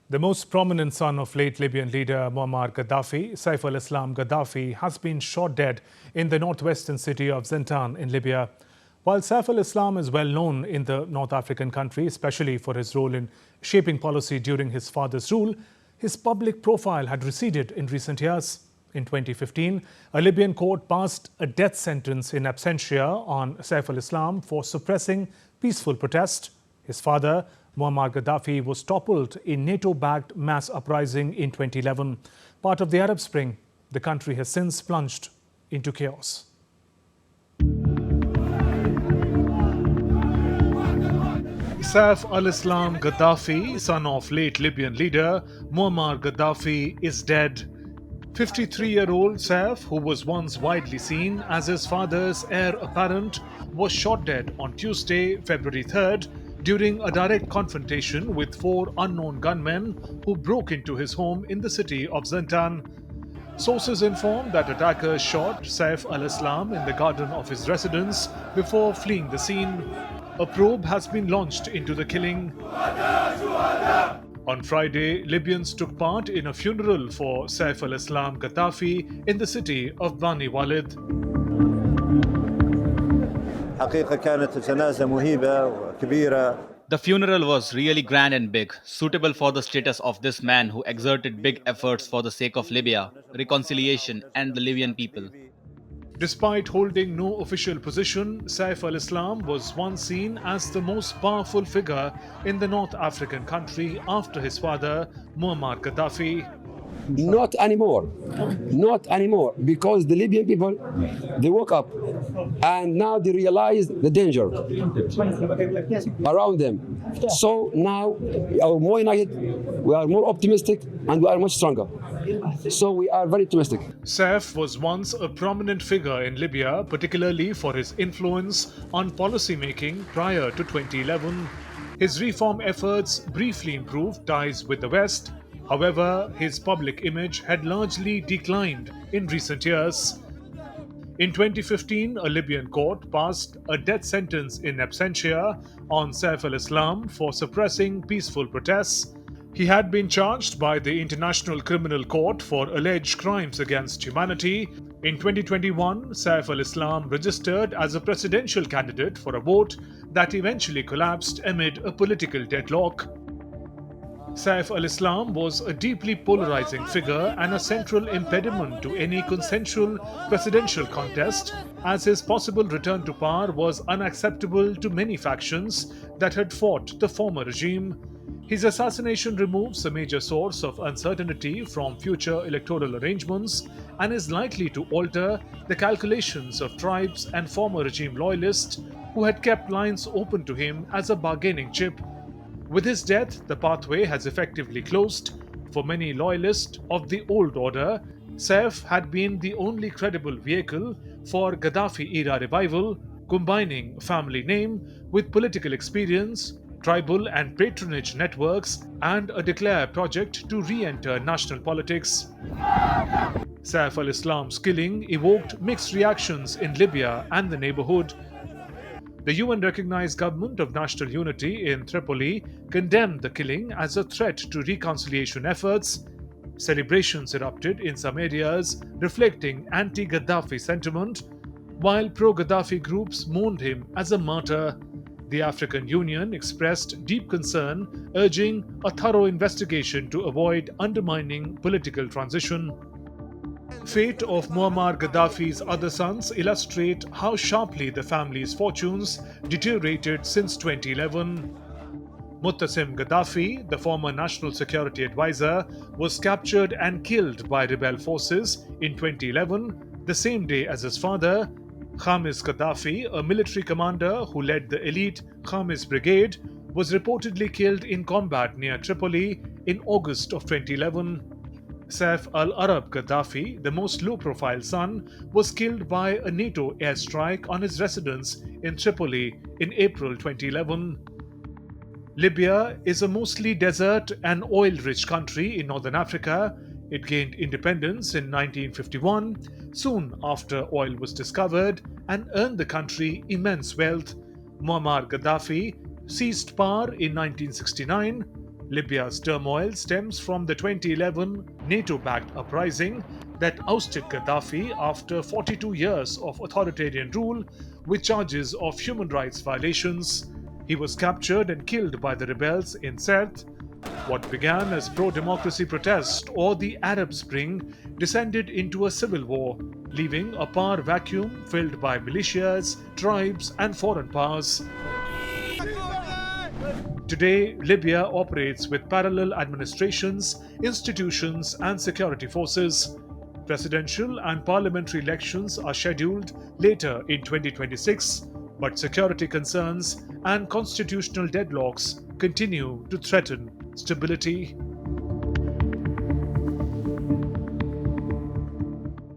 The most prominent son of late Libyan leader Muammar Gaddafi, Saif al-Islam Gaddafi, has been shot dead in the northwestern city of Zintan in Libya. While Saif al-Islam is well known in the North African country, especially for his role in shaping policy during his father's rule, his public profile had receded in recent years. In 2015, a Libyan court passed a death sentence in absentia on Saif al-Islam for suppressing peaceful protest. His father, Muammar Gaddafi, was toppled in NATO-backed mass uprising in 2011. Part of the Arab Spring, the country has since plunged into chaos. Saif al-Islam Gaddafi, son of late Libyan leader Muammar Gaddafi, is dead. 53-year-old Saif, who was once widely seen as his father's heir apparent, was shot dead on Tuesday, February 3rd, during a direct confrontation with 4 unknown gunmen who broke into his home in the city of Zintan. Sources inform that attackers shot Saif al-Islam in the garden of his residence before fleeing the scene. A probe has been launched into the killing. On Friday, Libyans took part in a funeral for Saif al-Islam Gaddafi in the city of Bani Walid. The funeral was really grand and big, suitable for the status of this man who exerted big efforts for the sake of Libya, reconciliation, and the Libyan people. Despite holding no official position, Saif al-Islam was once seen as the most powerful figure in the North African country after his father, Muammar Gaddafi. Not anymore. Not anymore. Because the Libyan people, they woke up and now they realize the danger around them. So now we are more united, we are more optimistic, and we are much stronger. So we are very optimistic. Saif was once a prominent figure in Libya, particularly for his influence on policy making prior to 2011. His reform efforts briefly improved ties with the West. However, his public image had largely declined in recent years. In 2015, a Libyan court passed a death sentence in absentia on Saif al-Islam for suppressing peaceful protests. He had been charged by the International Criminal Court for alleged crimes against humanity. In 2021, Saif al-Islam registered as a presidential candidate for a vote that eventually collapsed amid a political deadlock. Saif al-Islam was a deeply polarizing figure and a central impediment to any consensual presidential contest, as his possible return to power was unacceptable to many factions that had fought the former regime. His assassination removes a major source of uncertainty from future electoral arrangements and is likely to alter the calculations of tribes and former regime loyalists who had kept lines open to him as a bargaining chip. With his death, the pathway has effectively closed. For many loyalists of the old order, Saif had been the only credible vehicle for Gaddafi-era revival, combining family name with political experience, tribal and patronage networks, and a declared project to re-enter national politics. Saif al-Islam's killing evoked mixed reactions in Libya and the neighborhood. The UN-recognized government of national unity in Tripoli condemned the killing as a threat to reconciliation efforts. Celebrations erupted in some areas, reflecting anti-Gaddafi sentiment, while pro-Gaddafi groups mourned him as a martyr. The African Union expressed deep concern, urging a thorough investigation to avoid undermining political transition. Fate of Muammar Gaddafi's other sons illustrate how sharply the family's fortunes deteriorated since 2011. Muttasim Gaddafi, the former national security advisor, was captured and killed by rebel forces in 2011, the same day as his father. Khamis Gaddafi, a military commander who led the elite Khamis Brigade, was reportedly killed in combat near Tripoli in August of 2011. Saif al-Arab Gaddafi, the most low-profile son, was killed by a NATO airstrike on his residence in Tripoli in April 2011. Libya is a mostly desert and oil-rich country in northern Africa. It gained independence in 1951, soon after oil was discovered, and earned the country immense wealth. Muammar Gaddafi seized power in 1969. Libya's turmoil stems from the 2011 NATO-backed uprising that ousted Gaddafi after 42 years of authoritarian rule with charges of human rights violations. He was captured and killed by the rebels in Sirte. What began as pro-democracy protest or the Arab Spring descended into a civil war, leaving a power vacuum filled by militias, tribes, and foreign powers. Today, Libya operates with parallel administrations, institutions, and security forces. Presidential and parliamentary elections are scheduled later in 2026, but security concerns and constitutional deadlocks continue to threaten stability.